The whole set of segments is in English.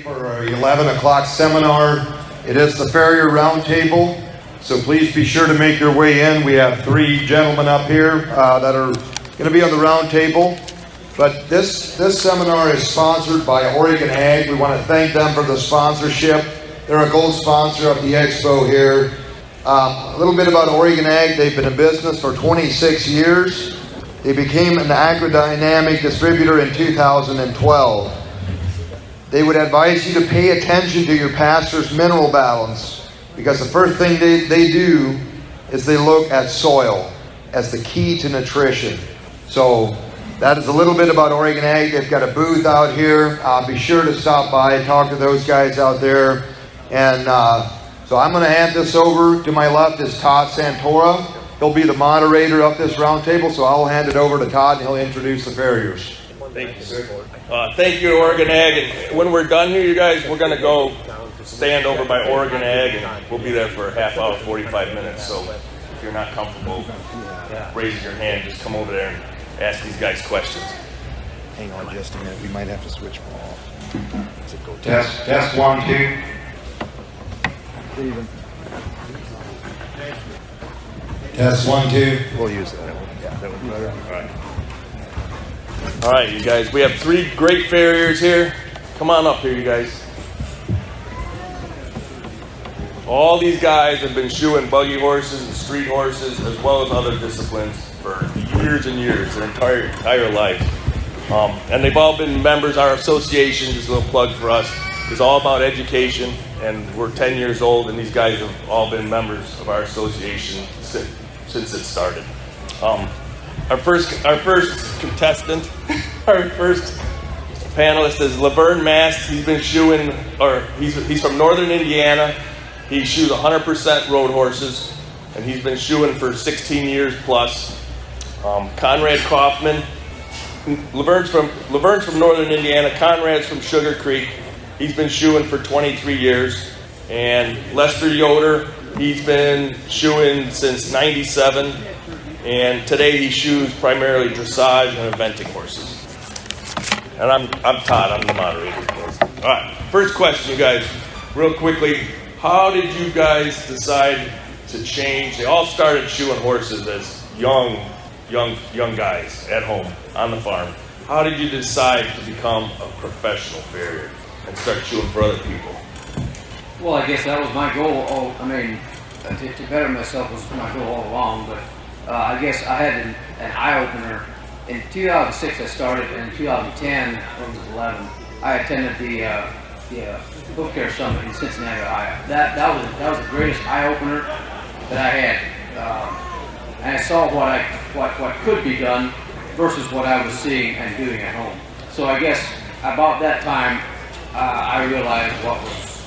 for our 11 o'clock seminar. It is the Farrier Roundtable, so please be sure to make your way in. We have 3 gentlemen up here that are going to be on the roundtable. But this seminar is sponsored by Oregon Ag. We want to thank them for the sponsorship. They're a gold sponsor of the Expo here. A little bit about Oregon Ag. They've been in business for 26 years. They became an agrodynamic distributor in 2012. They would advise you to pay attention to your pastor's mineral balance, because the first thing they do is they look at soil as the key to nutrition. So that is a little bit about Oregon Ag. They've got a booth out here. Be sure to stop by and talk to those guys out there. And so I'm going to hand this over. To my left is Todd Santora. He'll be the moderator of this roundtable, so I'll hand it over to Todd and he'll introduce the Farriers. Thank you, sir. Thank you, Oregon Ag. And when we're done here, you guys, we're going to go stand over by Oregon Ag, and we'll be there for a half hour, 45 minutes. So if you're not comfortable raising your hand, just come over there and ask these guys questions. Hang on just a minute. We might have to switch them off. Test 1, 2. Test 1, 2. We'll use that. Yeah, that was better. All right. All right, you guys. We have 3 great farriers here. Come on up here, you guys. All these guys have been shoeing buggy horses and street horses, as well as other disciplines, for years and years, their entire life. And they've all been members. Our association, just a little plug for us, is all about education. And we're 10 years old, and these guys have all been members of our association since it started. Our first contestant, our first panelist is Laverne Mast. He's been shoeing, he's from northern Indiana. He shoes 100% road horses, and he's been shoeing for 16 years plus. Conrad Kaufman. Laverne's from northern Indiana. Conrad's from Sugar Creek. He's been shoeing for 23 years. And Lester Yoder, he's been shoeing since 97. And today he shoes primarily dressage and eventing horses. And I'm Todd, I'm the moderator. All right, first question, you guys, real quickly. How did you guys decide to change? They all started shoeing horses as young guys at home on the farm. How did you decide to become a professional farrier and start shoeing for other people? Well, I guess that was my goal. To better myself was my goal all along, but I guess I had an eye-opener. In 2006 I started, and in 2010, when I was 11, I attended the Hoof Care Summit in Cincinnati, Ohio. That was the greatest eye-opener that I had. And I saw what could be done versus what I was seeing and doing at home. So I guess about that time, I realized what was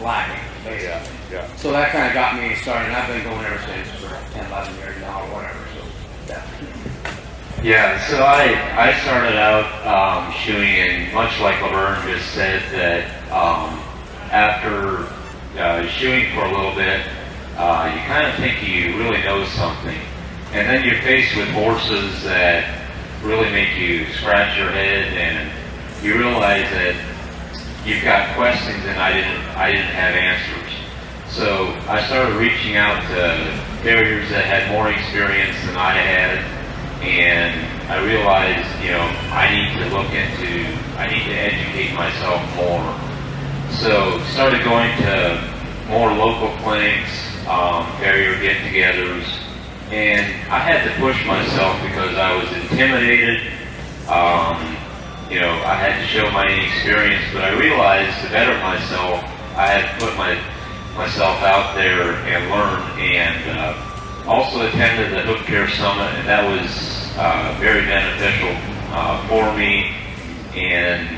lacking, basically. Yeah. So that kind of got me started, and I've been going ever since for 10, 11 years now, or whatever. So, yeah, so I started out shoeing, and much like Laverne just said, that after shoeing for a little bit, you kind of think you really know something. And then you're faced with horses that really make you scratch your head, and you realize that you've got questions and I didn't have answers. So I started reaching out to farriers that had more experience than I had, and I realized, I need to educate myself more. So started going to more local clinics, farrier get-togethers, and I had to push myself because I was intimidated. I had to show my inexperience, but I realized to better myself, I had to put myself out there and learn, and also attended the Hoof Care Summit, and that was very beneficial for me, and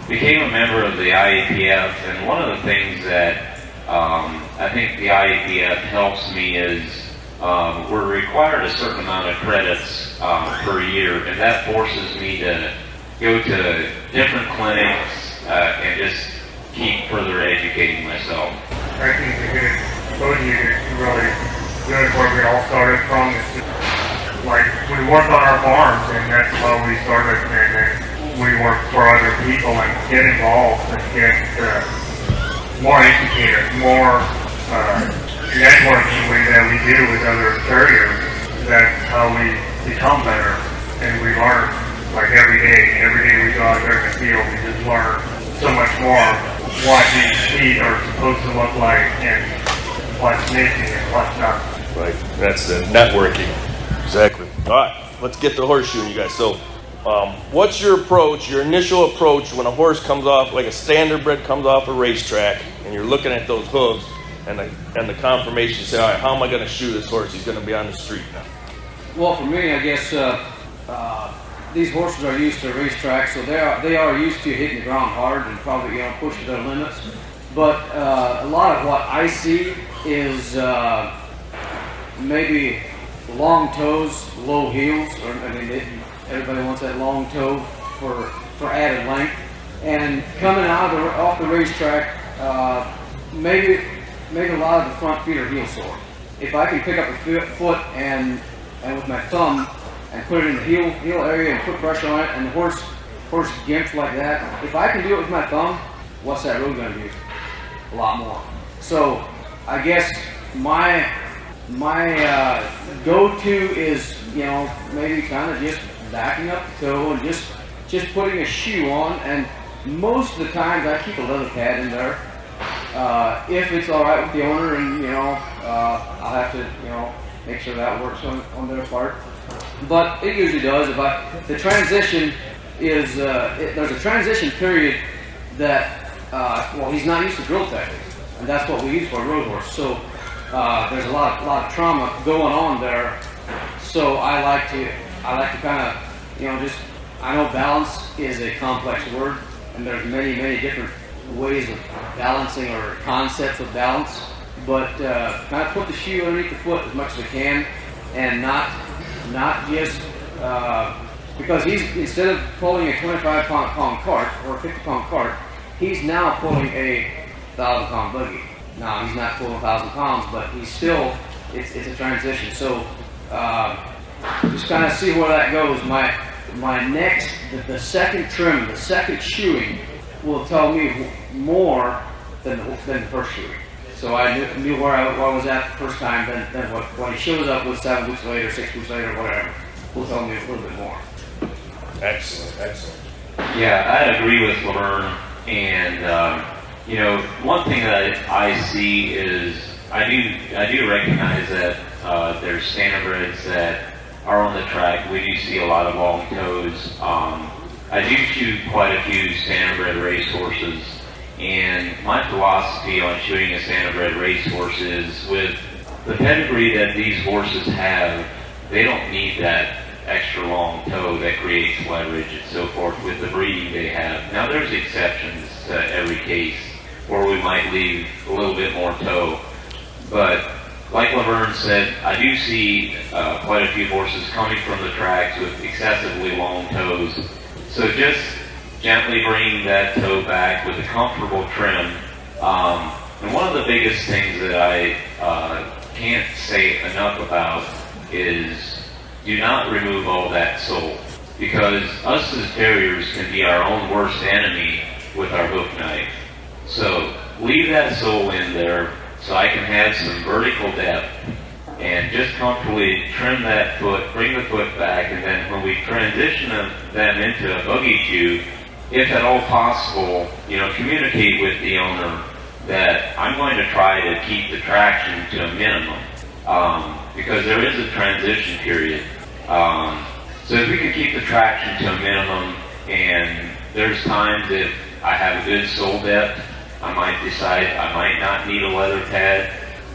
became a member of the IAPF. And one of the things that I think the IAPF helps me is we're required a certain amount of credits per year, and that forces me to go to different clinics and just keep further educating myself. I think the good exposure is really good where we all started from. It's just like we worked on our farms, and that's how we started. And then we work for other people and get involved and get more educated, more networking that we do with other farriers. That's how we become better and we learn. Like every day we go out there in the field, we just learn so much more what these feet are supposed to look like and what's missing and what's not. Right. That's the networking. Exactly. All right. Let's get to horseshoeing, you guys. So, what's your approach, your initial approach when a horse comes off, like a standardbred comes off a racetrack, and you're looking at those hooves and the confirmation, you say, all right, how am I going to shoe this horse? He's going to be on the street now. Well, for me, I guess these horses are used to racetracks, so they are used to hitting the ground hard and probably push to their limits. But a lot of what I see is maybe long toes, low heels. Everybody wants that long toe for added length. And coming out off the racetrack, maybe a lot of the front feet are heel sore. If I can pick up the foot and with my thumb and put it in the heel area and put pressure on it, and the horse gimps like that, if I can do it with my thumb, what's that road going to do? A lot more. So I guess my go-to is maybe kind of just backing up the toe and just putting a shoe on, and most of the times I keep a leather pad in there. If it's all right with the owner, and I'll have to make sure that works on their part. But it usually does. The transition is there's a transition period that he's not used to drill tactics, and that's what we use for a road horse. So there's a lot of trauma going on there. So I like to kind of I know balance is a complex word, and there's many different ways of balancing or concepts of balance, but kind of put the shoe underneath the foot as much as I can, and not just because he's, instead of pulling a 25-pound cart or a 50-pound cart, he's now pulling a 1,000-pound buggy. Now he's not pulling 1,000 pounds, but he's still it's a transition. So just kind of see where that goes. My next the second trim, the second shoeing will tell me more than the first shoeing. So I knew where I was at the first time, then when he shows up with 7 weeks later, 6 weeks later, whatever, will tell me a little bit more. Excellent. Yeah, I agree with Laverne, and one thing that I see is I do recognize that there's standardbreds that are on the track. We do see a lot of long toes. I do shoot quite a few standardbred racehorses, and my philosophy on shooting a standardbred racehorse is, with the pedigree that these horses have, they don't need that extra long toe that creates leverage and so forth with the breeding they have. Now there's exceptions to every case where we might leave a little bit more toe, but like Laverne said, I do see quite a few horses coming from the tracks with excessively long toes. So just gently bringing that toe back with a comfortable trim. And one of the biggest things that I can't say enough about is do not remove all that sole, because us as farriers can be our own worst enemy with our hoof knife. So leave that sole in there so I can have some vertical depth and just comfortably trim that foot, bring the foot back, and then when we transition them into a buggy shoe, if at all possible, communicate with the owner that I'm going to try to keep the traction to a minimum, because there is a transition period. So if we can keep the traction to a minimum, and there's times if I have a good sole depth, I might decide I might not need a leather pad.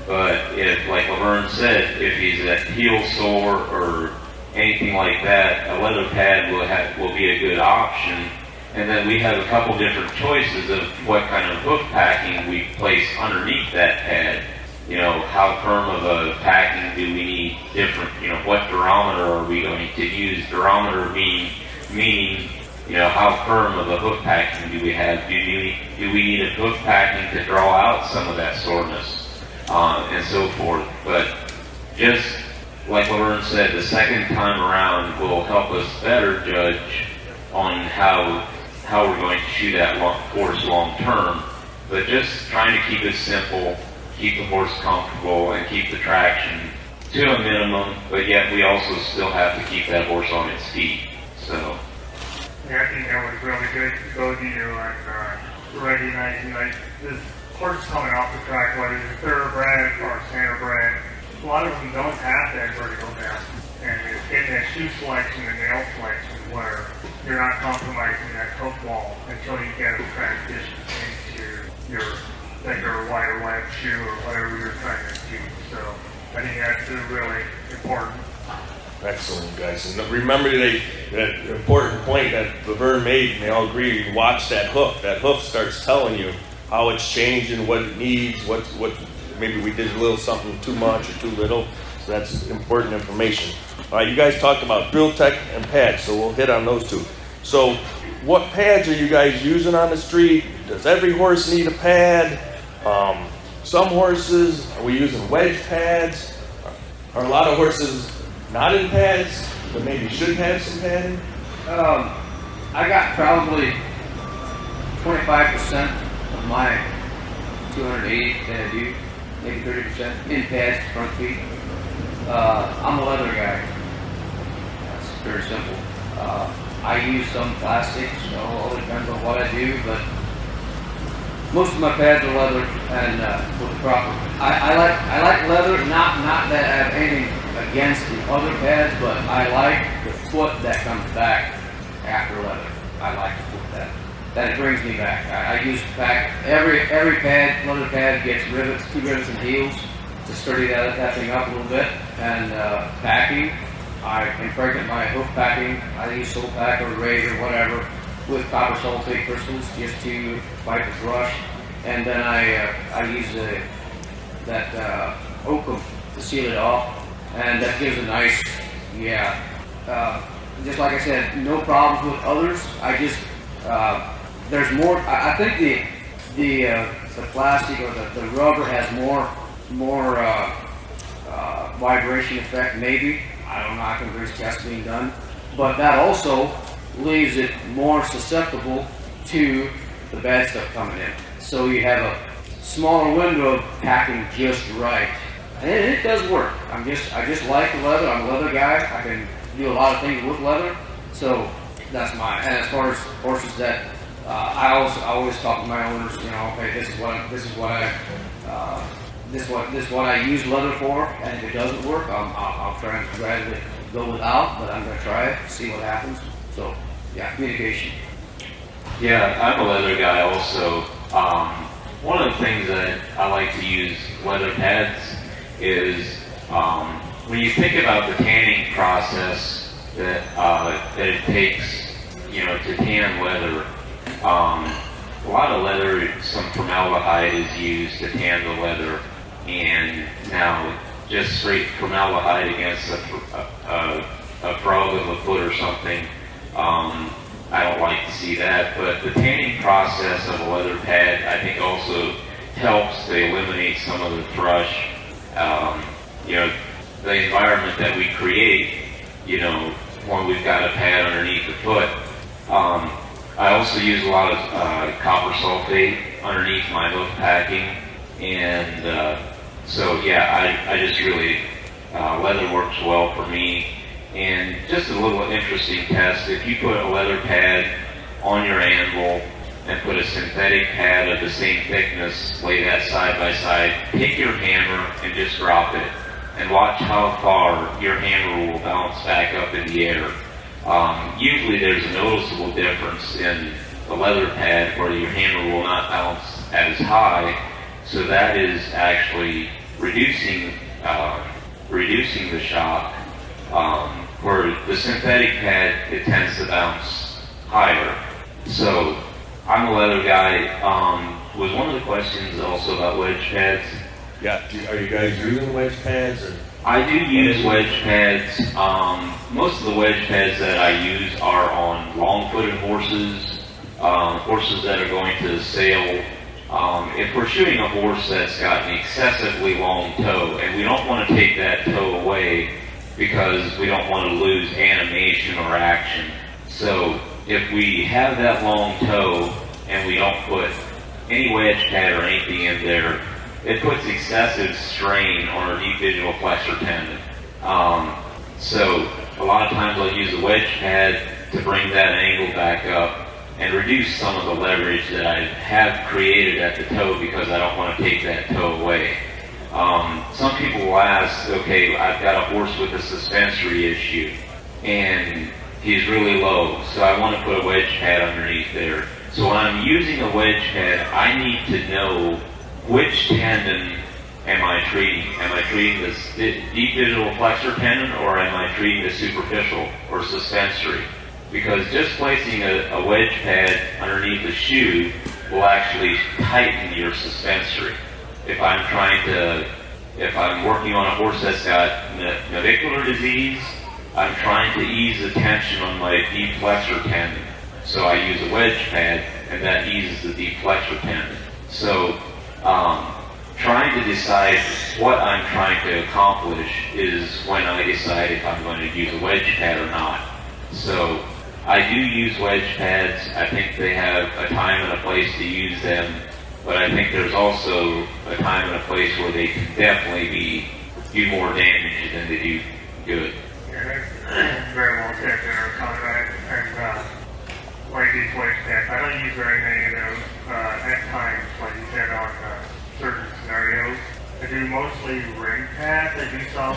But if, like Laverne said, if he's at heel sore or anything like that, a leather pad will be a good option. And then we have a couple different choices of what kind of hoof packing we place underneath that pad. How firm of a packing do we need? Different, what durometer are we going to use? Durometer meaning, how firm of a hoof packing do we have? Do we need a hoof packing to draw out some of that soreness? And so forth. But just like Laverne said, the second time around will help us better judge on how we're going to shoe that horse long term, but just trying to keep it simple, keep the horse comfortable, and keep the traction to a minimum, but yet we also still have to keep that horse on its feet. So, Yeah, I think that was really good to go to you on recognizing like this horse coming off the track, whether it's thoroughbred or standardbred. A lot of them don't have that vertical depth, and it's getting that shoe selection and nail selection where you're not compromising that hoof wall until you get a transition into your thicker, wider leg shoe or whatever you're trying to do. So I think that's really important. Excellent, guys. And remember that important point that Laverne made, and they all agree, you watch that hoof. That hoof starts telling you how it's changing, what it needs, what maybe we did a little something too much or too little. So that's important information. All right, you guys talked about drill tech and pads, so we'll hit on those two. So what pads are you guys using on the street? Does every horse need a pad? Some horses, are we using wedge pads? Are a lot of horses not in pads, but maybe should have some padding? I got probably 25% of my 280 that I do, maybe 30% in pads, front feet. I'm a leather guy. That's very simple. I use some plastic, so it all depends on what I do, but most of my pads are leather and with the proper. I like leather, not that I have anything against the other pads, but I like the foot that comes back after leather. I like the foot that it brings me back. I use back every pad, leather pad gets rivets, 2 rivets and heels to sturdy that thing up a little bit. And packing, I impregnate my hoof packing. I use Soul Pack or Raid or whatever with copper sulfate crystals just to fight the thrush. And then I use that oakum to seal it off. And that gives a nice, just like I said, no problems with others. I just, there's more, I think the plastic or the rubber has more vibration effect, maybe. I don't know, I think there's tests being done. But that also leaves it more susceptible to the bad stuff coming in. So you have a smaller window of packing just right. And it does work. I just like the leather. I'm a leather guy. I can do a lot of things with leather. So that's mine. And as far as horses that I always talk to my owners, okay, this is what I use leather for, and if it doesn't work, I'll try and gradually go without, but I'm going to try it, see what happens. So, yeah, communication. yeah, I'm a leather guy also. One of the things that I like to use leather pads is when you think about the tanning process that it takes, to tan leather. A lot of leather, some formaldehyde is used to tan the leather, and now just straight formaldehyde against a frog of a foot or something, I don't like to see that. But the tanning process of a leather pad, I think, also helps to eliminate some of the thrush. The environment that we create, when we've got a pad underneath the foot. I also use a lot of copper sulfate underneath my hoof packing, and so yeah, I just really, leather works well for me. And just a little interesting test, if you put a leather pad on your anvil and put a synthetic pad of the same thickness, lay that side by side, take your hammer and just drop it, and watch how far your hammer will bounce back up in the air. Usually there's a noticeable difference in the leather pad where your hammer will not bounce as high, so that is actually reducing the shock. Where the synthetic pad, it tends to bounce higher. So I'm a leather guy. Was one of the questions also about wedge pads? Yeah, are you guys using wedge pads? Or? I do use wedge pads. Most of the wedge pads that I use are on long-footed horses, horses that are going to the sale. If we're shooting a horse that's got an excessively long toe, and we don't want to take that toe away because we don't want to lose animation or action. So if we have that long toe and we don't put any wedge pad or anything in there, it puts excessive strain on our deep digital flexor tendon. So a lot of times I'll use a wedge pad to bring that angle back up and reduce some of the leverage that I have created at the toe because I don't want to take that toe away. Some people will ask, okay, I've got a horse with a suspensory issue and he's really low, so I want to put a wedge pad underneath there. So when I'm using a wedge pad, I need to know which tendon am I treating. Am I treating the deep digital flexor tendon, or am I treating the superficial or suspensory? Because just placing a wedge pad underneath the shoe will actually tighten your suspensory. If I'm working on a horse that's got navicular disease, I'm trying to ease the tension on my deep flexor tendon. So I use a wedge pad, and that eases the deep flexor tendon. So trying to decide what I'm trying to accomplish is when I decide if I'm going to use a wedge pad or not. So I do use wedge pads. I think they have a time and a place to use them, but I think there's also a time and a place where they can definitely do more damage than they do good. Yeah, that's very well said there, Conrad. And like these wedge pads, I don't use very many of those at times, like you said, on certain scenarios. I do mostly ring pads. I do some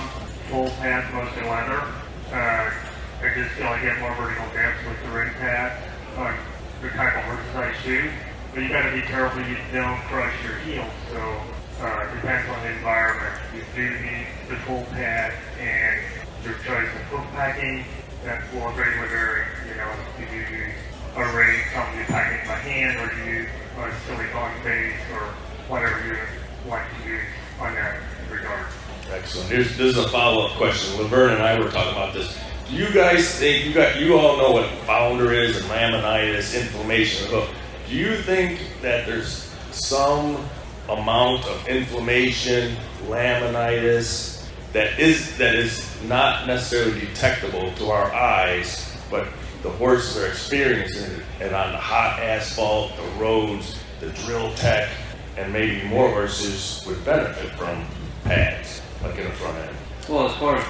full pads, mostly leather. I just feel I get more vertical depth with the ring pad on the type of horses I shoot. But you got to be careful you don't crush your heel. So it depends on the environment. You do need the full pad and your choice of foot packing. That will greatly vary. You know, if you use a ring, something you pack it by hand, or you use a silicone base, or whatever you want to use on that regard. Excellent. This is a follow-up question. Laverne and I were talking about this. Do you guys think, you all know what founder is and laminitis, inflammation of the hoof. Do you think that there's some amount of inflammation, laminitis, that is not necessarily detectable to our eyes, but the horses are experiencing it on the hot asphalt, the roads, the drill tech, and maybe more horses would benefit from pads, like in the front end? Well, as far as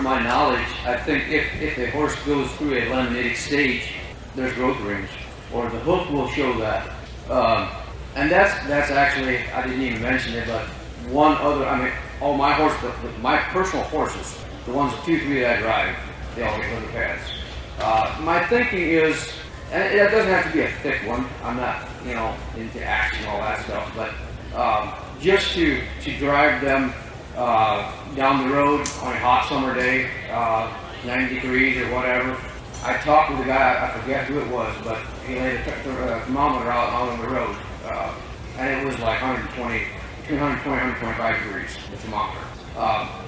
my knowledge, I think if a horse goes through a laminitic stage, there's growth rings, or the hoof will show that. And that's actually, I didn't even mention it, but one other, I mean, all my horses, my personal horses, the ones, the 2-3 that I drive, they all get leather pads. My thinking is, and it doesn't have to be a thick one, I'm not, into action and all that stuff, but just to drive them down the road on a hot summer day, 90 degrees or whatever. I talked with a guy, I forget who it was, but he laid a thermometer out on the road, and it was like between 120 and 125 degrees, the thermometer.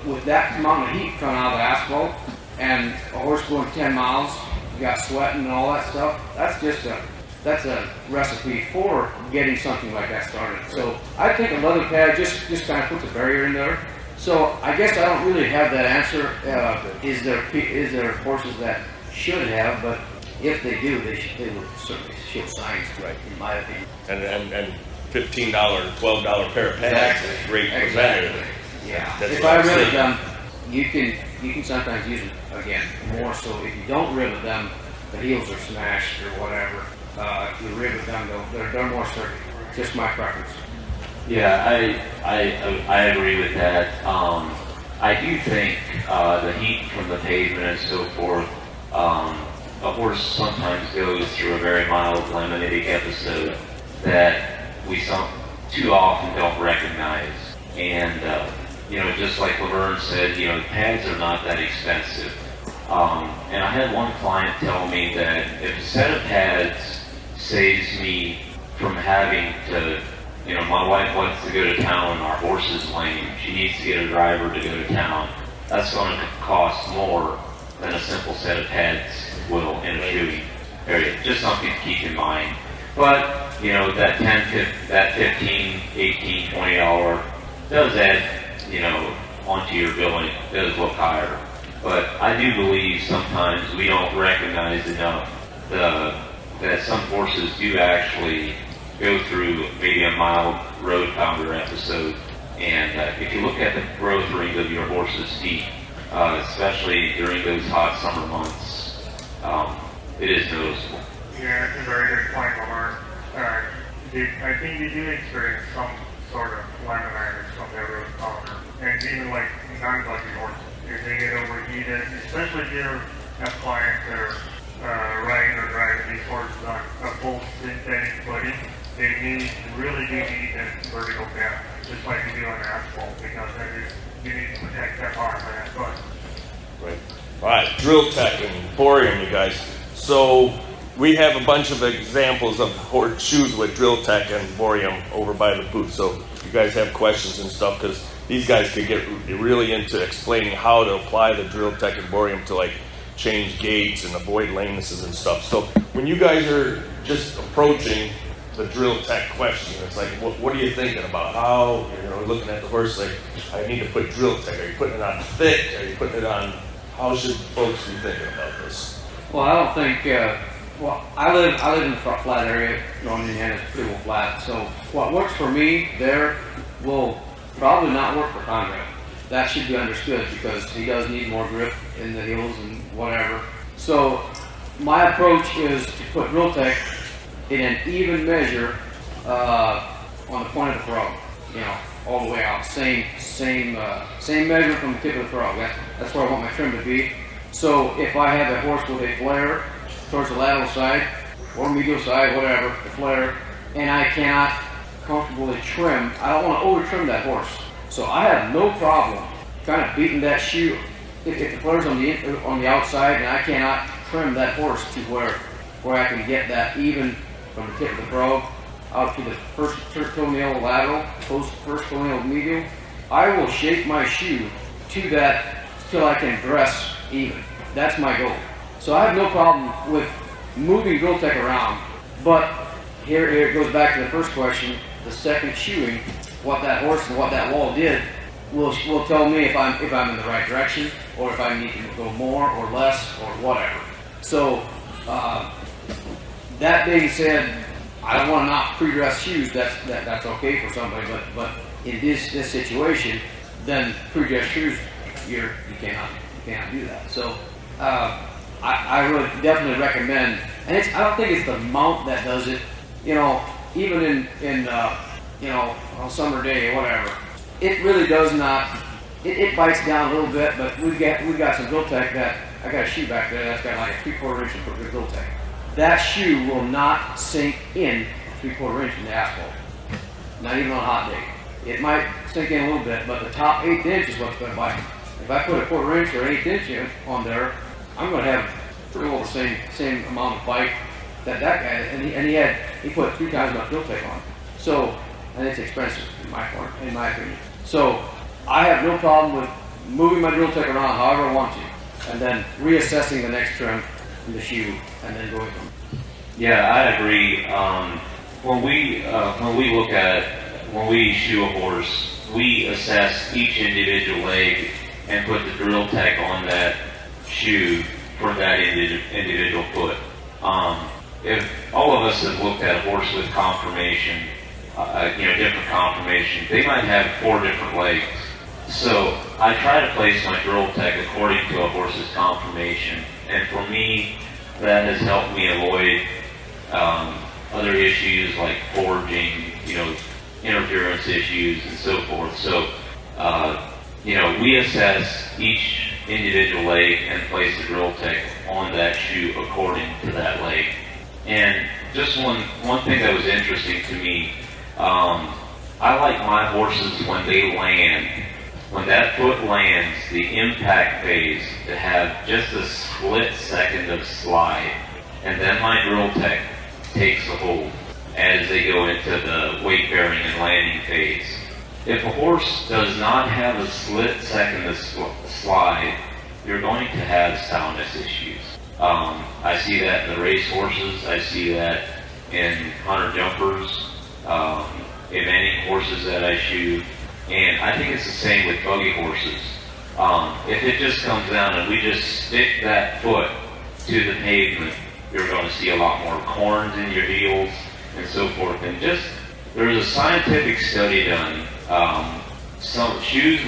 With that amount of heat coming out of the asphalt, and a horse going 10 miles, you got sweating and all that stuff, that's a recipe for getting something like that started. So I think a leather pad just kind of puts a barrier in there. So I guess I don't really have that answer. Is there horses that should have, but if they do, they would certainly show signs, right, in my opinion. And $15, $12 pair of pads is great preventative. Yeah. That's if what I I'm rivet saying. them, you can sometimes use them again more. So if you don't rivet them, the heels are smashed or whatever. If you rivet them, they're more sturdy. Just my preference. Yeah, I agree with that. I do think the heat from the pavement and so forth, a horse sometimes goes through a very mild laminitic episode that we too often don't recognize. And, just like Laverne said, pads are not that expensive. And I had one client tell me that if a set of pads saves me from having to, my wife wants to go to town and our horse is lame, she needs to get a driver to go to town, that's going to cost more than a simple set of pads will in a shooting area. Just something to keep in mind. But, that that $15, $18, $20 does add, onto your billing, does look higher. But I do believe sometimes we don't recognize enough that some horses do actually go through maybe a mild road pounder episode. And if you look at the growth rate of your horse's feet, especially during those hot summer months, it is noticeable. Yeah, that's a very good point, Lamar. I think you do experience some sort of laminitis from that road pounder, and even like non-buggy horses, if they get overheated, especially if you have clients that are riding or driving these horses on a full synthetic footing, they really do need that vertical depth, just like you do on asphalt, because you need to protect that arm and that foot. Right. All right, drill tech and borium, you guys. So we have a bunch of examples of shoes with drill tech and borium over by the booth. So if you guys have questions and stuff, because these guys could get really into explaining how to apply the drill tech and borium to like change gaits and avoid lamenesses and stuff. So when you guys are just approaching the drill tech question, it's like, what are you thinking about? How, looking at the horse, like, I need to put drill tech. Are you putting it on thick? Are you putting it on, how should folks be thinking about this? Well, I don't think, I live in the flat area. Northern Indiana is pretty well flat. So what works for me there will probably not work for Conrad. That should be understood because he does need more grip in the heels and whatever. So my approach is to put drill tech in an even measure on the point of the frog, all the way out. Same measure from the tip of the frog. That's where I want my trim to be. So if I have a horse with a flare towards the lateral side or medial side, whatever, the flare, and I cannot comfortably trim, I don't want to over trim that horse. So I have no problem kind of beating that shoe if the flare's on the outside and I cannot trim that horse to where I can get that even from the tip of the frog out to the first toenail lateral, first toenail medial. I will shape my shoe to that till I can dress even. That's my goal. So I have no problem with moving drill tech around, but here it goes back to the first question. The second shoeing, what that horse and what that wall did will tell me if I'm in the right direction or if I need to go more or less or whatever. So that being said, I don't want to not pre-dress shoes. That's okay for somebody, but in this situation, then pre-dress shoes, you cannot do that. So I would definitely recommend, and I don't think it's the mount that does it. Even in on summer day or whatever, it really does not. It bites down a little bit, but we got some drill tech that I got a shoe back there that's got like a 3/4 inch of drill tech. That shoe will not sink in 3/4 inch in the asphalt. Not even on a hot day. It might sink in a little bit, but the top 1/8 inch is what's going to bite. If I put a 1/4 inch or 1/8 inch on there, I'm going to have pretty well the same amount of bite that guy, and he put 3 times my drill tech on. So, and it's expensive in my opinion. So I have no problem with moving my drill tech around however I want to, and then reassessing the next trim in the shoe, and then going from. Yeah, I agree. When we shoe a horse, we assess each individual leg and put the drill tech on that shoe for that individual foot. If all of us have looked at a horse with conformation, different conformation, they might have 4 different legs. So I try to place my drill tech according to a horse's conformation, and for me, that has helped me avoid other issues like forging, interference issues and so forth. So, we assess each individual leg and place the drill tech on that shoe according to that leg. And just one thing that was interesting to me, I like my horses when they land, when that foot lands, the impact phase, to have just a split second of slide, and then my drill tech takes a hold as they go into the weight bearing and landing phase. If a horse does not have a split second of slide, you're going to have soundness issues. I see that in the race horses. I see that in hunter jumpers, in any horses that I shoe. And I think it's the same with buggy horses. If it just comes down and we just stick that foot to the pavement You're going to see a lot more corns in your heels and so forth. And there was a scientific study done. Some shoes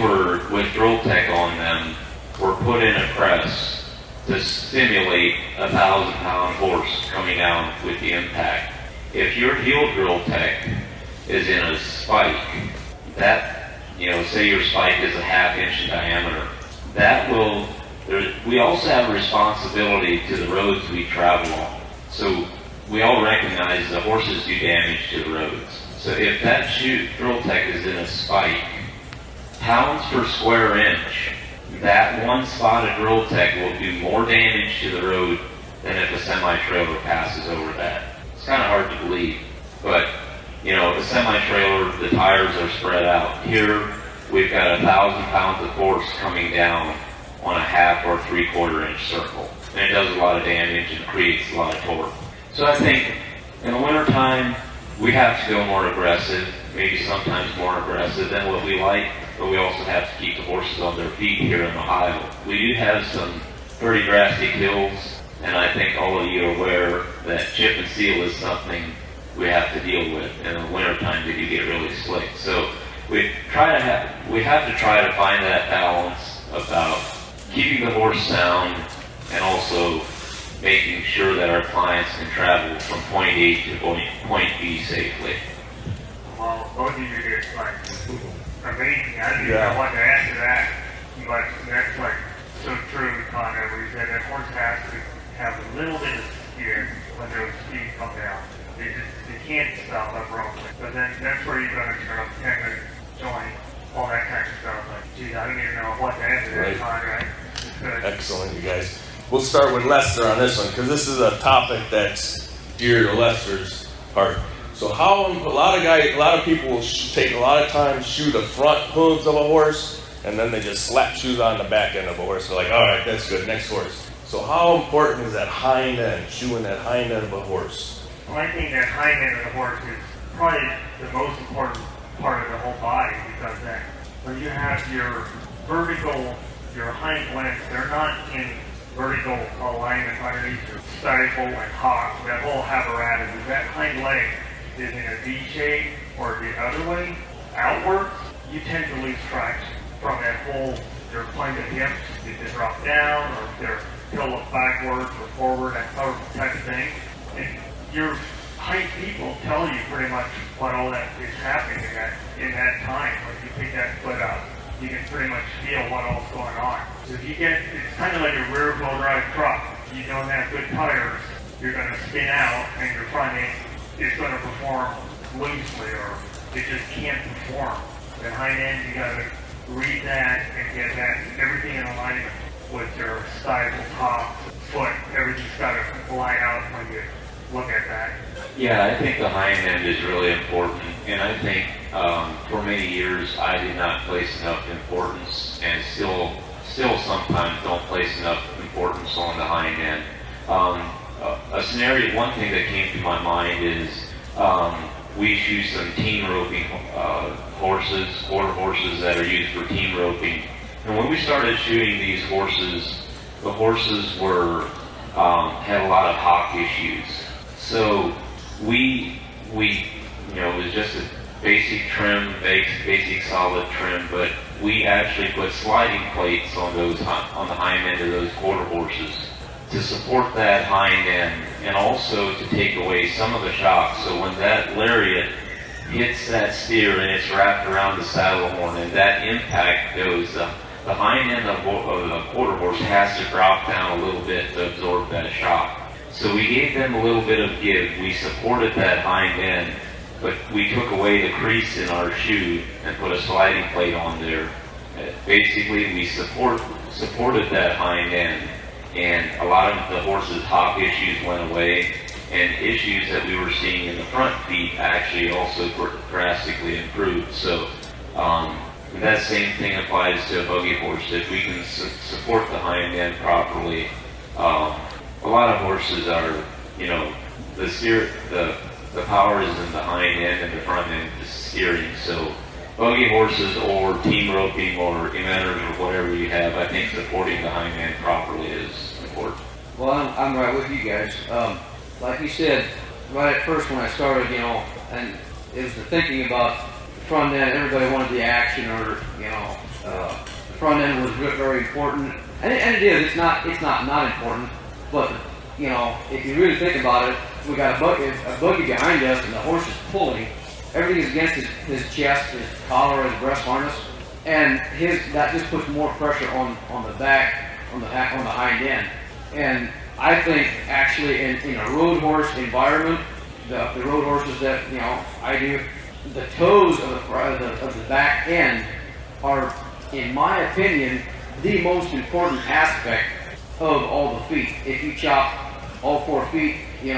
with drill tech on them were put in a press to stimulate a 1,000-pound horse coming down with the impact. If your heel drill tech is in a spike, say your spike is a 1/2 inch in diameter, we also have a responsibility to the roads we travel on. So we all recognize the horses do damage to the roads. So if that drill tech is in a spike, pounds per square inch, that one spot of drill tech will do more damage to the road than if a semi-trailer passes over that. It's kind of hard to believe, but the semi-trailer, the tires are spread out. Here, we've got 1,000 pounds of force coming down on a 1/2 or 3/4 inch circle. And it does a lot of damage and creates a lot of torque. So I think in the wintertime, we have to go more aggressive, maybe sometimes more aggressive than what we like, but we also have to keep the horses on their feet here in Ohio. We do have some pretty drastic hills, and I think all of you are aware that chip and seal is something we have to deal with. In the wintertime, they do get really slick. So we have to try to find that balance about keeping the horse sound and also making sure that our clients can travel from point A to point B safely. Well, both of you did amazing. I didn't even know what to add to that, but that's so true, Connor. We said that horse has to have a little bit of steer when those speeds come down. They can't stop abruptly. But then that's where you gotta turn up tendon, joint, all that kind of stuff. Geez, I don't even know what to add to that, Connor. Right? Excellent, you guys. We'll start with Lester on this one, because this is a topic that's dear to Lester's heart. So a lot of people will take a lot of time, shoe the front hooves of a horse, and then they just slap shoes on the back end of a horse. They're like, all right, that's good, next horse. So how important is that hind end, shoeing that hind end of a horse? Well, I think that hind end of the horse is probably the most important part of the whole body, because that when you have your vertical, your hind legs, they're not in vertical alignment underneath your stifle and hock, that whole apparatus. If that hind leg is in a V shape or the other way, outward, you tend to lose traction from that whole, you're playing the hips, if they drop down, or if they're tilt backwards or forward, that type of thing. And your hind feet will tell you pretty much what all that is happening in that time. When you pick that foot up, you can pretty much feel what all's going on. So if it's kind of like a rear wheel drive truck. You don't have good tires, you're going to spin out, and your front end is going to perform loosely, or it just can't perform. The hind end, you got to read that and get that everything in alignment with your stifle, top, foot. Everything's got to line out when you look at that. Yeah, I think the hind end is really important, and I think for many years I did not place enough importance, and still sometimes don't place enough importance on the hind end. A scenario, one thing that came to my mind is we shoe some team roping horses, quarter horses that are used for team roping. And when we started shooting these horses, the horses had a lot of hock issues. So we it was just a basic trim, basic solid trim, but we actually put sliding plates on the hind end of those quarter horses to support that hind end, and also to take away some of the shock. So when that lariat hits that steer and it's wrapped around the saddle horn, and that impact goes, the hind end of the quarter horse has to drop down a little bit to absorb that shock. So we gave them a little bit of give. We supported that hind end, but we took away the crease in our shoe and put a sliding plate on there. Basically, we supported that hind end, and a lot of the horse's hock issues went away, and issues that we were seeing in the front feet actually also drastically improved. So that same thing applies to a buggy horse. If we can support the hind end properly, a lot of horses are, the power is in the hind end, and the front end is steering. So buggy horses or team roping or emitters or whatever you have, I think supporting the hind end properly is important. Well, I'm right with you guys. Like you said, right at first when I started, and it was the thinking about the front end. Everybody wanted the action, or the front end was very important, and it is. It's not important, but if you really think about it, we got a buggy behind us, and the horse is pulling. Everything is against his chest, his collar, his breast harness, and that just puts more pressure on the back, on the hind end. And I think actually in a road horse environment, the road horses that I do, the toes of the back end are, in my opinion, the most important aspect of all the feet. If you chop all 4 feet, in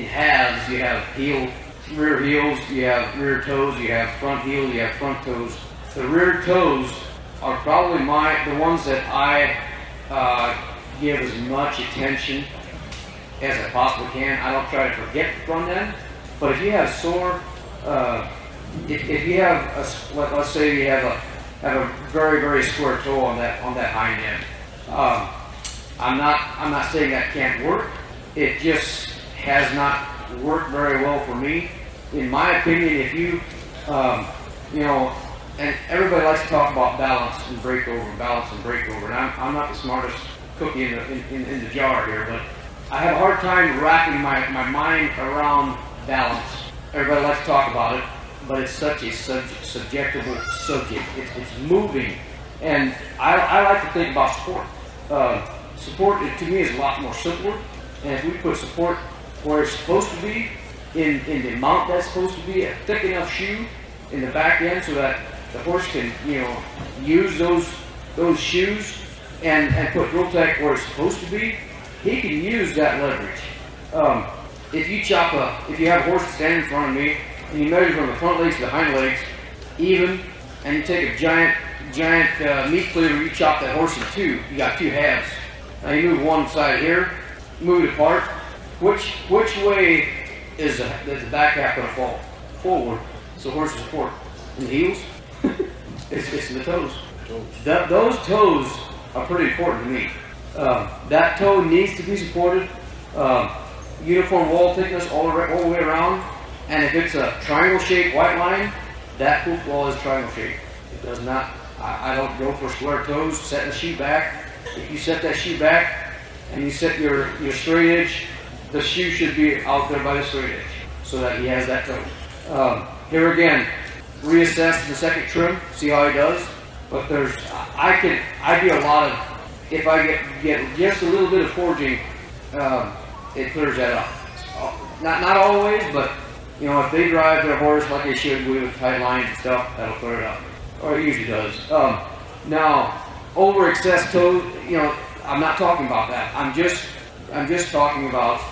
halves, you have rear heels, you have rear toes, you have front heel, you have front toes. The rear toes are probably the ones that I give as much attention as I possibly can. I don't try to forget the front end, but if you have sore, if you have let's say you have a very, very square toe on that hind end, I'm not saying that can't work. It just has not worked very well for me. In my opinion, if you and everybody likes to talk about balance and breakover, and I'm not the smartest cookie in the jar here, but I have a hard time wrapping my mind around balance. Everybody likes to talk about it, but it's such a subjective subject. It's moving, and I like to think about support. Support, to me, is a lot more simpler, and if we put support where it's supposed to be, in the amount that's supposed to be, a thick enough shoe in the back end so that the horse can, use those shoes and put Drill Tech where it's supposed to be, he can use that leverage. If you have a horse standing in front of me and you measure from the front legs to the hind legs even, and you take a giant meat cleaver, you chop that horse in 2, you got 2 halves. Now you move one side here, move it apart. Which way is the back half going to fall? Forward. So horse support. In the heels? it's in the toes. Those toes are pretty important to me. That toe needs to be supported. Uniform wall thickness all the way around. And if it's a triangle-shaped white line, that hoof wall is triangle-shaped. It does not. I don't go for square toes. Setting the shoe back. If you set that shoe back and you set your straight edge, the shoe should be out there by the straight edge so that he has that toe. Here again, reassess the second trim, see how he does. But I do a lot of, if I get just a little bit of forging, it clears that up. Not always, but if they drive their horse like they should with tight lines and stuff, that'll clear it up. Or it usually does. Now, over excess toe, I'm not talking about that. I'm just talking about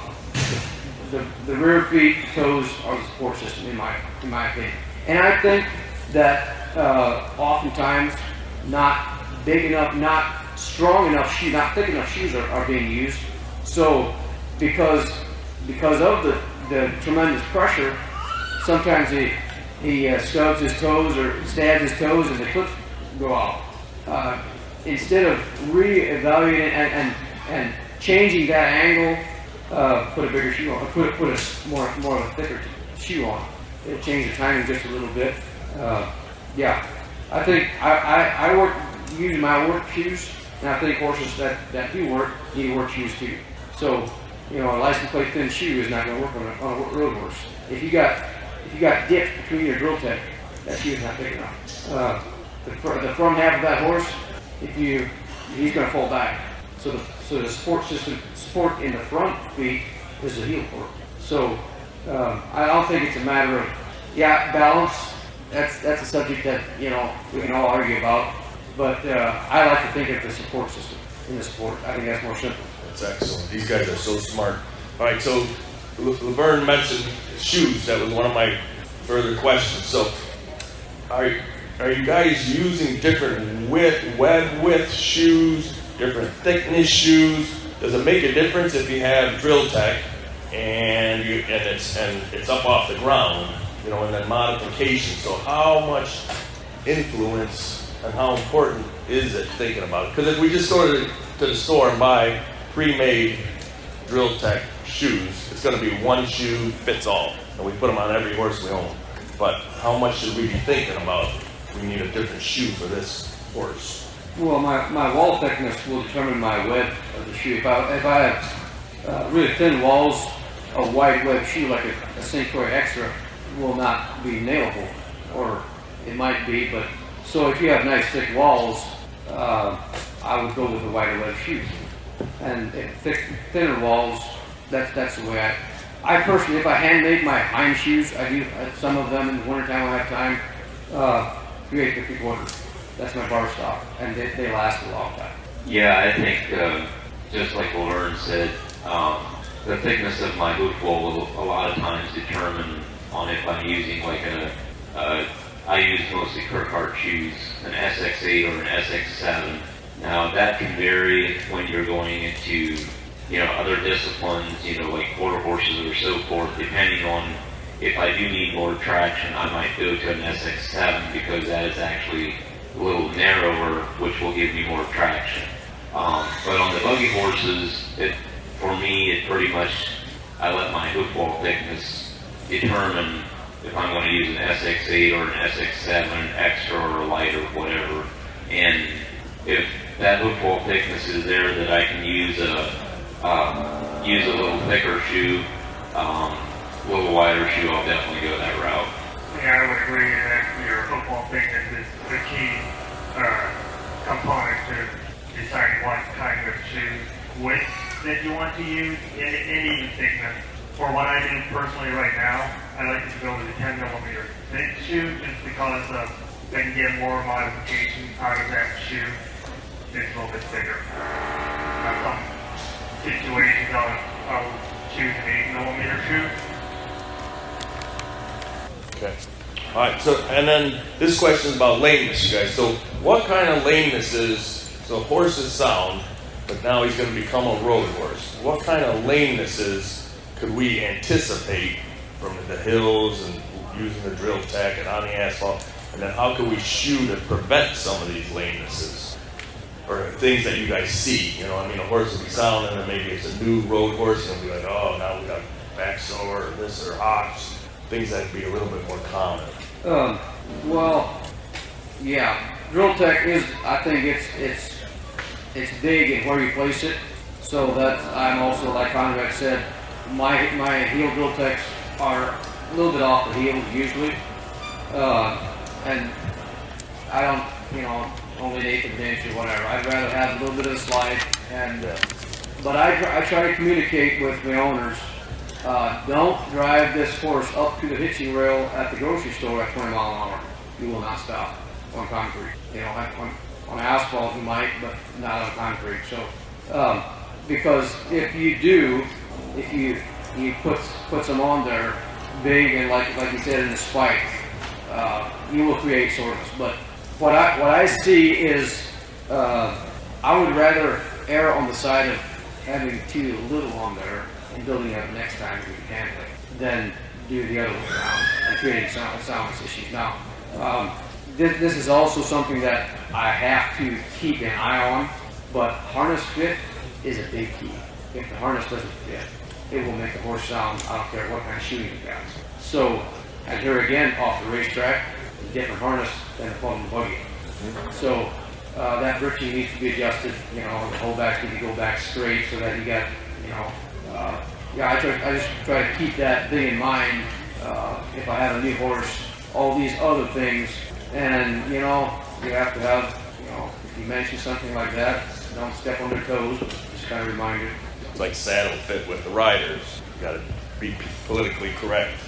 the rear feet, toes are the support system in my opinion. And I think that oftentimes not big enough, not strong enough shoes, not thick enough shoes are being used. So because of the tremendous pressure, sometimes he stubs his toes or stabs his toes and the clips go out. Instead of reevaluating and changing that angle, put a bigger shoe on, put a more of a thicker shoe on. It changed the timing just a little bit. I think I work using my work shoes, and I think horses that do work need work shoes too. So a license plate thin shoe is not going to work on a road horse. If you got dips between your Drill Tech, that shoe is not big enough. The front half of that horse, he's going to fall back. So the support in the front feet is the heel fork. So I don't think it's a matter of balance. That's a subject that we can all argue about. But I like to think of the support system in the sport. I think that's more simple. That's excellent. These guys are so smart. All right, so Laverne mentioned shoes. That was one of my further questions. So are you guys using different web width shoes, different thickness shoes? Does it make a difference if you have Drill Tech and it's up off the ground, and then modification? So how much influence and how important is it thinking about it? Because if we just go to the store and buy pre-made drill tech shoes, it's going to be one shoe fits all, and we put them on every horse we own. But how much should we be thinking about? We need a different shoe for this horse. Well, my wall thickness will determine my web of the shoe. If I have really thin walls, a wide web shoe like a Syncroid Extra will not be nailable, or it might be. But so if you have nice thick walls, I would go with a wider web shoe. And thinner walls, that's the way I personally, if I hand make my hind shoes, I do some of them in the wintertime when I have time. 3/8 quarters. That's my bar stock, and they last a long time. Yeah, I think just like Laverne said, the thickness of my boot wall will a lot of times determine on if I'm using like I use mostly Kirkhart shoes, an SX8 or an SX7. Now that can vary when you're going into, other disciplines, like quarter horses or so forth, depending on if I do need more traction, I might go to an SX7 because that is actually a little narrower, which will give me more traction. But on the buggy horses, for me, it pretty much, I let my hoof wall thickness determine if I'm going to use an SX8 or an SX7 extra or a light or whatever. And if that hoof wall thickness is there that I can use a little thicker shoe, a little wider shoe, I'll definitely go that route. Yeah, I would agree that your football thickness is the key component to deciding what kind of shoe width that you want to use, and even thickness. For what I do personally right now, I like to go with a 10 millimeter thick shoe just because I can get more modification out of that shoe. It's a little bit thicker. Some situations I'll choose an 8 millimeter shoe. Okay. All right. So, and then this question is about lameness, you guys. So, what kind of lameness is? So, horse is sound, but now he's going to become a road horse. What kind of lamenesses could we anticipate from the hills and using the drill tech and on the asphalt? And then how can we shoe to prevent some of these lamenesses? Or things that you guys see? A horse will be sound and then maybe it's a new road horse and it'll be like, oh, now we got back sore or this or hocks. Things that would be a little bit more common. Well, yeah, drill tech is, I think it's big in where you place it. So that I'm also, like Conrad said, my heel drill techs are a little bit off the heel usually, and I don't, only an eighth of an inch or whatever. I'd rather have a little bit of a slide, but I try to communicate with the owners. Don't drive this horse up to the hitching rail at the grocery store at 20 miles an hour. You will not stop on concrete. On asphalt you might, but not on concrete. So, because if you do, if you put some on there big and like you said in the spike, you will create soreness. But what I see is I would rather err on the side of having too little on there and building up next time we can handle it than do the other way around and creating soundness issues. Now, this is also something that I have to keep an eye on, but harness fit is a big key. If the harness doesn't fit, it will make the horse sound, I don't care what kind of shoe you got. So, and here again, off the racetrack, a different harness than the buggy. So, that britching needs to be adjusted, the holdbacks need to go back straight so that you got, I just try to keep that thing in mind, if I have a new horse, all these other things, and, you have to have, if you mention something like that, don't step on their toes, just kind of remind you. It's like saddle fit with the riders. You got to be politically correct.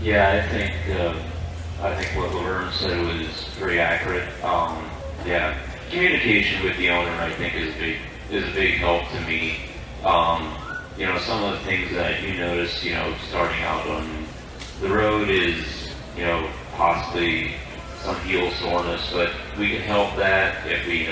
Yeah, I think what Laverne said was very accurate. Communication with the owner, I think, is a big help to me. Some of the things that you notice, starting out on the road is, possibly some heel soreness, but we can help that if we,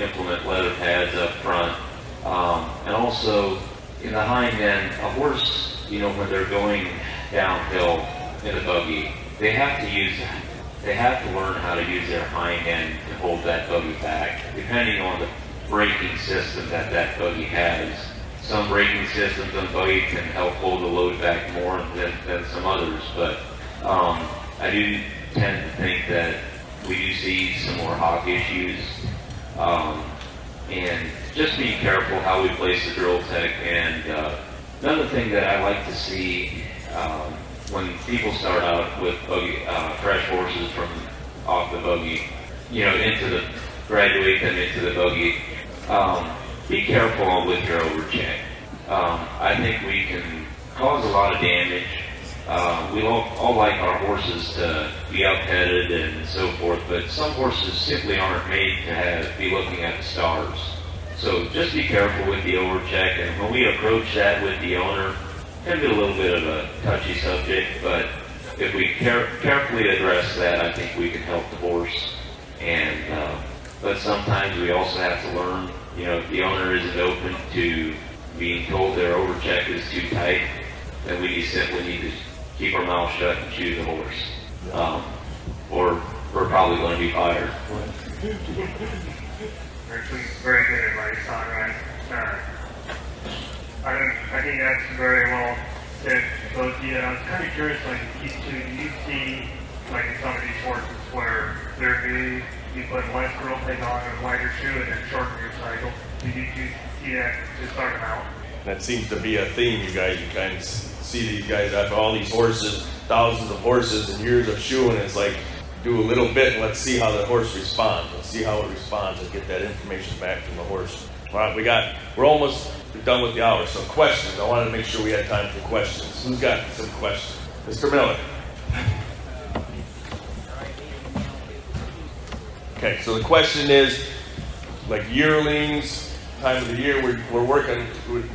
implement leather pads up front. And also, in the hind end, a horse, when they're going downhill in a buggy, they have to learn how to use their hind end to hold that buggy back. Depending on braking system that that buggy has. Some braking systems on buggy can help hold the load back more than some others, but I do tend to think that we do see some more hawk issues. And just be careful how we place the drill tech. And another thing that I like to see when people start out with buggy, fresh horses from off the buggy, graduate them into the buggy, be careful with your overcheck. I think we can cause a lot of damage. We all like our horses to be up-headed and so forth, but some horses simply aren't made to be looking at the stars. So just be careful with the overcheck, and when we approach that with the owner, it can be a little bit of a touchy subject, but if we carefully address that, I think we can help the horse. And but sometimes we also have to learn, if the owner isn't open to being told their overcheck is too tight, then we simply need to keep our mouth shut and chew the horse. Or we're probably going to be fired. Actually, very good advice on that. I think that's very well said, both of you. And I was kind of curious, like, do you see, like, in some of these horses where they're new, you put less grill peg on and lighter shoe and then shorten your cycle? Do you see that to start them out? That seems to be a theme, you guys. You kind of see these guys after all these horses, thousands of horses and years of shoeing. It's like, do a little bit and let's see how the horse responds. Let's see how it responds and get that information back from the horse. All right, we're almost done with the hour. So questions. I wanted to make sure we had time for questions. Who's got some questions? Mr. Miller. Okay, so the question is, like yearlings, time of the year, we're working with,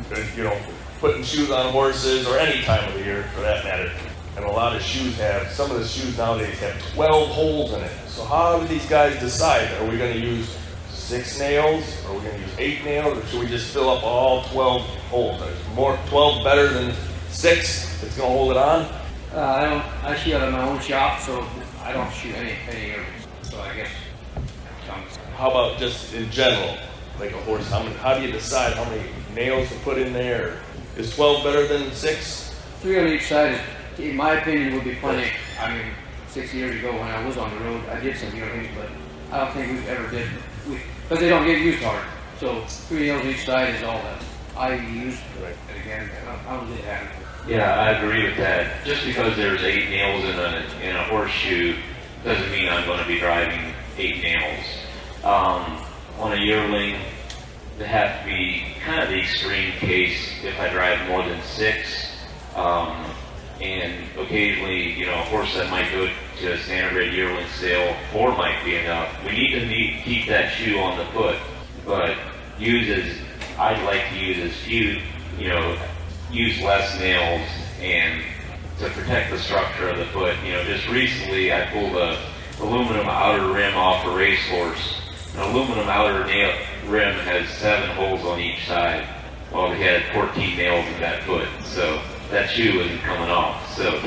putting shoes on horses, or any time of the year for that matter. And a lot of shoes some of the shoes nowadays have 12 holes in it. So how do these guys decide? Are we going to use 6 nails? Or are we going to use 8 nails? Or should we just fill up all 12 holes? Is more 12 better than 6 that's going to hold it on? I shoot out of my own shop, so I don't shoot any of it. So I guess. How about just in general, like a horse? How do you decide how many nails to put in there? Is 12 better than 6? 3 on each side, in my opinion, would be plenty. I mean, 6 years ago when I was on the road, I did some yearlings, but I don't think we've ever did. Because they don't get used hard. So 3 nails each side is all that I use. Right. And again, I don't really have it. Yeah, I agree with that. Just because there's 8 nails in a horseshoe doesn't mean I'm going to be driving 8 nails. On a yearling, it has to be kind of the extreme case if I drive more than 6. And occasionally, a horse that might go to a standard bred yearling sale, 4 might be enough. We need to keep that shoe on the foot, but I'd like to use as few, use less nails and to protect the structure of the foot. Just recently I pulled a aluminum outer rim off a racehorse. An aluminum outer rim has 7 holes on each side, while we had 14 nails in that foot. So that shoe isn't coming off. So,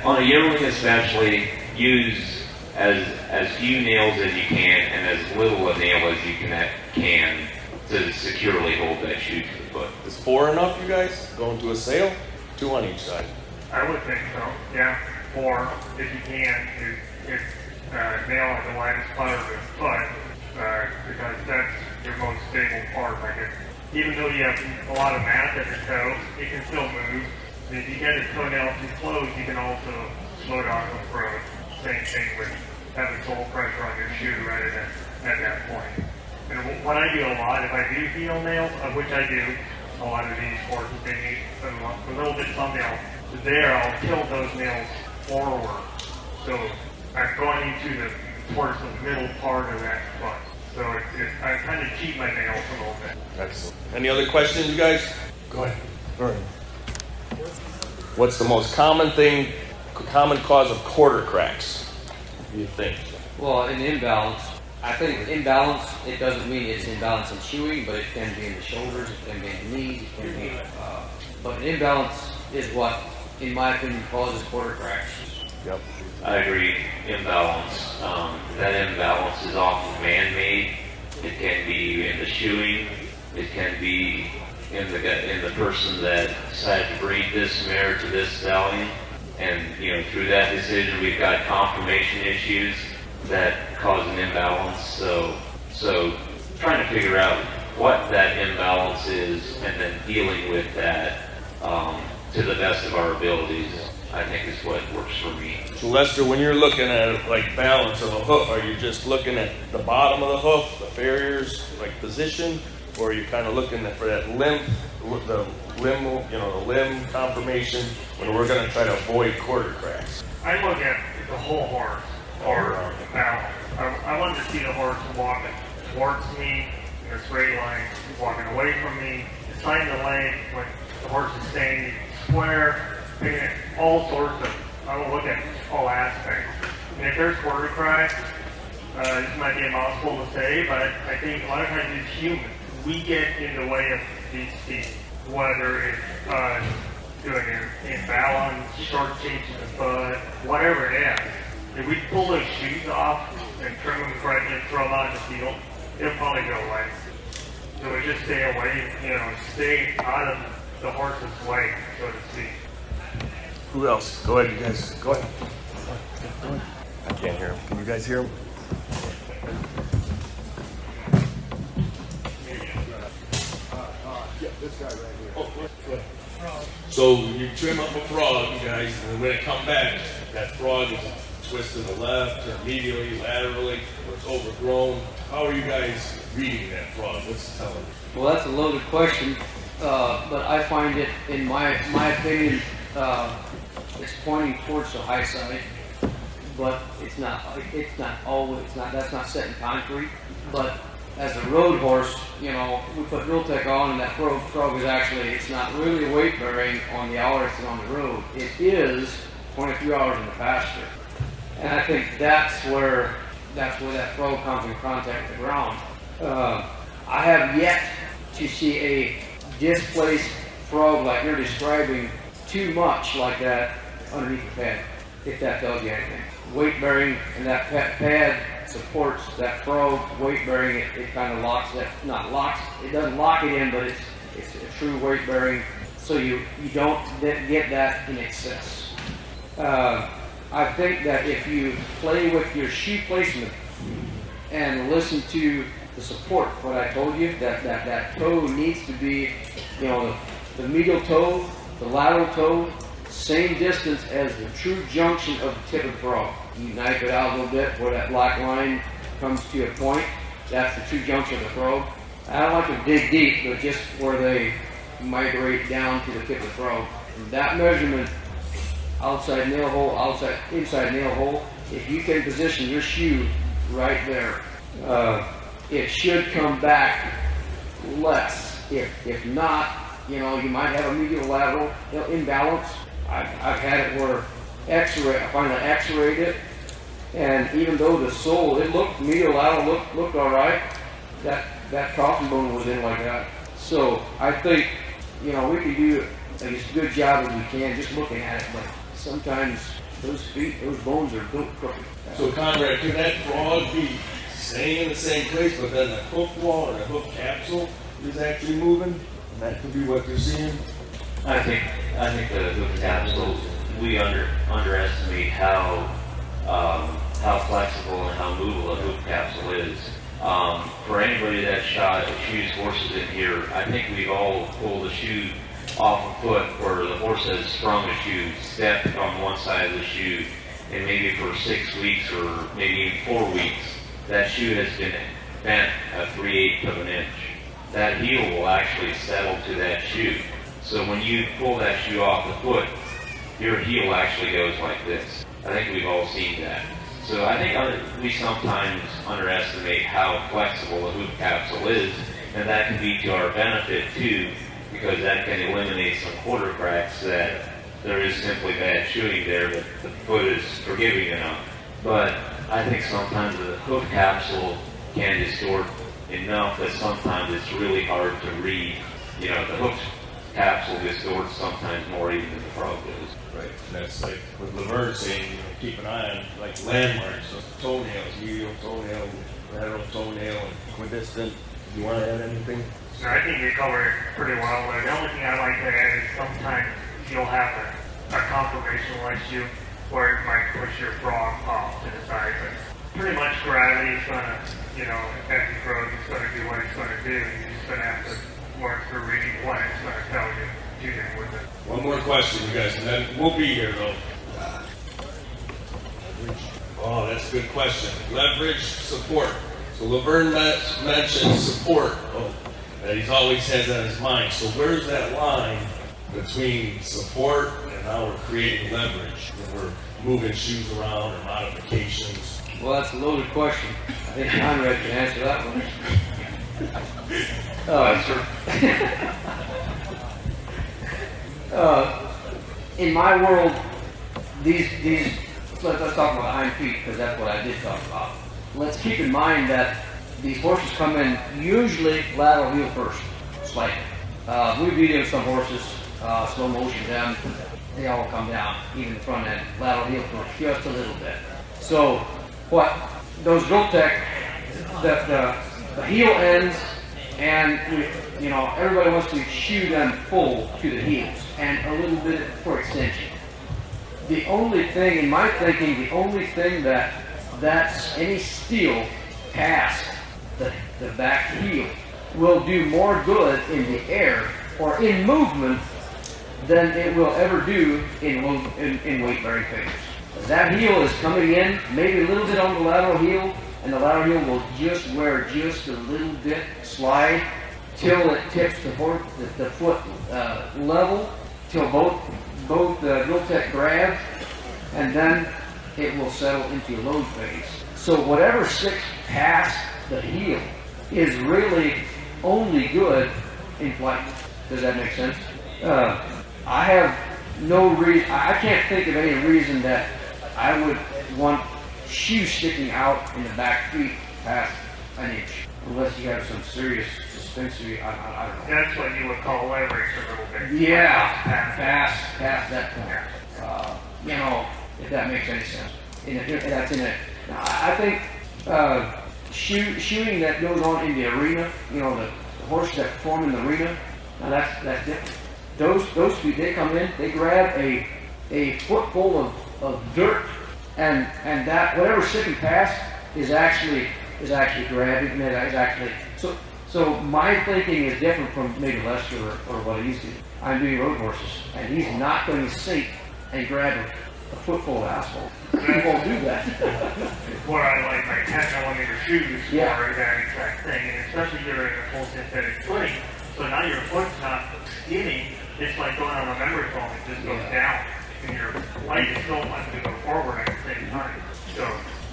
on a yearling especially, use as few nails as you can and as little a nail as you can to securely hold that shoe to the foot. Is 4 enough, you guys? Going to a sale? 2 on each side. I would think so, yeah. 4, if you can, is nail at the lightest part of the foot, because that's your most stable part. Even though you have a lot of mass at your toe, it can still move. If you get a toenail too close, you can also slow down the throat. Same thing with having toe pressure on your shoe right at that point. And what I do a lot, if I do heel nails, of which I do, a lot of these horses, they need a little bit thumbnail. There, I'll tilt those nails forward. So I'm going towards the middle part of that foot. So I kind of cheat my nails a little bit. Excellent. Any other questions, you guys? Go ahead. All right. What's the most common cause of quarter cracks, do you think? Well, an imbalance. I think imbalance, it doesn't mean it's imbalance in shoeing, but it can be in the shoulders, it can be in the knees, it can be, but an imbalance is what, in my opinion, causes quarter cracks. Yep. I agree, imbalance. that imbalance is often man-made. It can be in the shoeing. It can be in the person that decided to breed this mare to this stallion. And, you know, through that decision, we've got conformation issues that cause an imbalance. So trying to figure out what that imbalance is and then dealing with that to the best of our abilities, I think is what works for me. So Lester, when you're looking at like balance of a hoof, are you just looking at the bottom of the hoof, the farrier's like position, or are you kind of looking for that limb, the limb conformation when we're going to try to avoid quarter cracks? I look at the whole horse or the balance. I want to see the horse walking towards me in a straight line, walking away from me, deciding the lane when the horse is staying square, all sorts of, I will look at all aspects. And if there's quarter cracks, this might be impossible to say, but I think a lot of times it's human. We get in the way of these things, whether it's doing an imbalance, short changing the foot, whatever it is. If we pull those shoes off and trim them correctly and throw them out in the field, it'll probably go away. So we just stay away, stay out of the horse's way, so to speak. Who else? Go ahead, you guys. Go ahead. I can't hear him. Can you guys hear him? This guy right here. So you trim up a frog, you guys, and when it come back, that frog is twisted to the left, or medially, laterally, or it's overgrown. How are you guys reading that frog? What's it telling you? Well, that's a loaded question, but I find it, in my opinion, it's pointing towards the high side, but it's not always, that's not set in concrete. But as a road horse, we put Realtech on, and that frog is actually, it's not really weight bearing on the hours it's on the road. It is 22 hours in the pasture. And I think that's where that frog comes in contact with the ground. I have yet to see a displaced frog like you're describing too much like that underneath the pad, if that tells you anything. Weight bearing, and that pad supports that frog. Weight bearing, it kind of locks that, not locks, it doesn't lock it in, but it's a true weight bearing, so you don't get that in excess. I think that if you play with your shoe placement and listen to the support, what I told you, that toe needs to be, the medial toe, the lateral toe, same distance as the true junction of the tip of the frog. You knife it out a little bit where that black line comes to a point. That's the true junction of the frog. I don't like to dig deep, but just where they migrate down to the tip of the frog. And that measurement, outside nail hole, inside nail hole, if you can position your shoe right there, it should come back less. If not, you might have a medial lateral imbalance. I've had it where I finally x-rayed it, and even though the sole, medial lateral looked all right, that coffin bone was in like that. So I think, we can do as good job as we can just looking at it, but sometimes those bones are built crooked. So Conrad, could that frog be staying in the same place, but then the hoof wall or the hoof capsule is actually moving? And that could be what you're seeing? I think the hoof capsule, we underestimate how flexible and how movable a hoof capsule is. For anybody that shoes horses in here, I think we've all pulled a shoe off a foot where the horse has sprung a shoe, stepped on one side of the shoe, and maybe for 6 weeks or maybe even 4 weeks, that shoe has been bent a 3/8 of an inch. That heel will actually settle to that shoe. So when you pull that shoe off the foot, your heel actually goes like this. I think we've all seen that. So I think we sometimes underestimate how flexible a hoof capsule is, and that can be to our benefit too, because that can eliminate some quarter cracks that there is simply bad shoeing there, but the foot is forgiving enough. But I think sometimes the hoof capsule can distort enough that sometimes it's really hard to read. The hoof capsule distorts sometimes more even than the frog does. Right. That's like what Laverne saying, keep an eye on like landmarks. So toenails, medial toenail, lateral toenail, and equidistant. You want to add anything? So I think you covered it pretty well. The only thing I like to add is sometimes you'll have a conformational issue where it might push your frog off to the side. But pretty much gravity is going to, as it grows, it's going to do what it's going to do. You're just going to have to work through reading what it's going to tell you to do with it. One more question, you guys, and then we'll be here though. Oh, that's a good question. Leverage, support. So Laverne mentioned support. Oh, that he's always has that in his mind. So where's that line between support and now we're creating leverage? When we're moving shoes around or modifications. Well, that's a loaded question. I think Conrad can answer that one. In my world, let's talk about hind feet because that's what I did talk about. Let's keep in mind that these horses come in usually lateral heel first, slightly. We videoed some horses, slow motion down, they all come down, even the front end, lateral heel first, just a little bit. So what those Grotek, the heel ends, and everybody wants to shoe them full to the heels and a little bit for extension. The only thing, in my thinking, that's any steel past the back heel will do more good in the air or in movement than it will ever do in weight-bearing figures. That heel is coming in, maybe a little bit on the lateral heel, and the lateral heel will just wear just a little bit slide till it tips the foot level, till both the Grotek grab, and then it will settle into a load phase. So whatever sticks past the heel is really only good in flight. Does that make sense? I have no reason, I can't think of any reason that I would want shoes sticking out in the back feet past an inch, unless you have some serious suspensory, I don't know. That's what you would call leverage a little bit. Yeah, past that point. If that makes any sense. I think shoeing that goes on in the arena, the horses that perform in the arena, now that's different. Those feet, they come in, they grab a foot full of dirt, and that whatever's sticking past is actually grabbing, and is actually so my thinking is different from maybe Lester or what he's doing. I'm doing road horses, and he's not going to sink and grab a footful of asphalt. He won't do that. What I like my 10mm shoes Yeah. for that exact thing, and especially you're in a full synthetic footing, so now your foot's not skinny. It's like going on a memory foam; it just goes down, and your light is still wants to go forward at the same time. So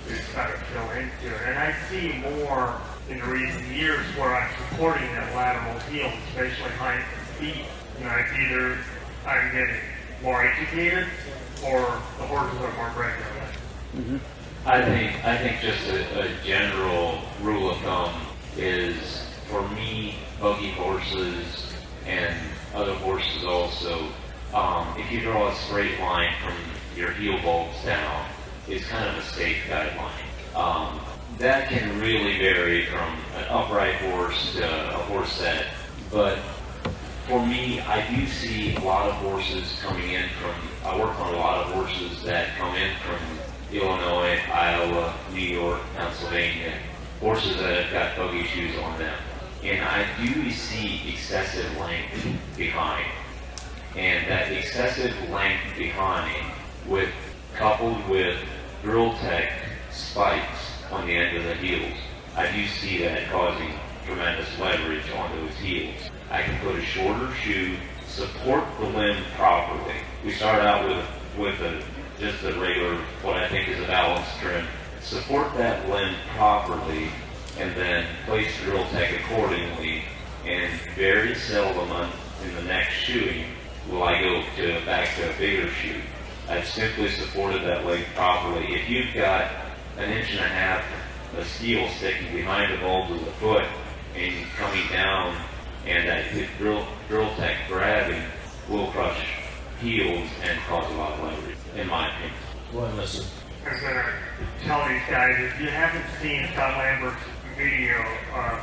it's got to fill into it, and I see more in recent years where I'm supporting that lateral heel, especially hind feet. It's either I'm getting more educated or the horses are more regular. Mm-hmm. I think just a general rule of thumb is, for me, buggy horses and other horses also, if you draw a straight line from your heel bolts down, it's kind of a safe guideline. That can really vary from an upright horse to a horse set, but for me, I do see a lot of horses coming in I work on a lot of horses that come in from Illinois, Iowa, New York, Pennsylvania, horses that have got buggy shoes on them. And I do see excessive length behind. And that excessive length behind, coupled with Grotek spikes on the end of the heels, I do see that causing tremendous leverage on those heels. I can put a shorter shoe, support the limb properly. We start out with just a regular, what I think is a balanced trim. Support that limb properly, and then place the Grotek accordingly. And very seldom in the next shoeing will I go back to a bigger shoe. I've simply supported that leg properly. If you've got 1.5 inches of steel sticking behind the bulb of the foot and coming down, and that Grotek grabbing will crush heels and cause a lot of leverage, in my opinion. Go ahead, listen. I'm gonna tell these guys, if you haven't seen Scott Lambert's video,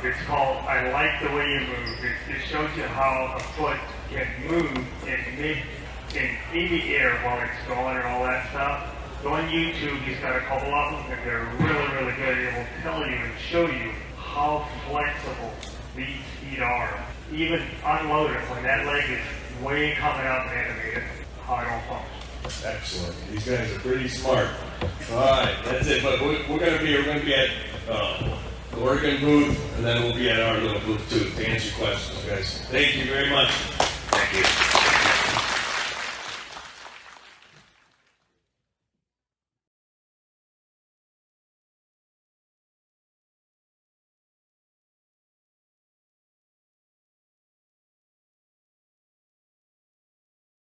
it's called "I Like the Way You Move." It shows you how a foot can move in the air while it's going and all that stuff. Go on YouTube, he's got a couple of them, and they're really, really good. It will tell you and show you how flexible these feet are. Even unloaded, when that leg is way coming up and animated, how it all functions. Excellent. These guys are pretty smart. All right, that's it. But we're going to be at the Oregon booth, and then we'll be at our little booth too to answer questions, guys. Thank you very much. Thank you.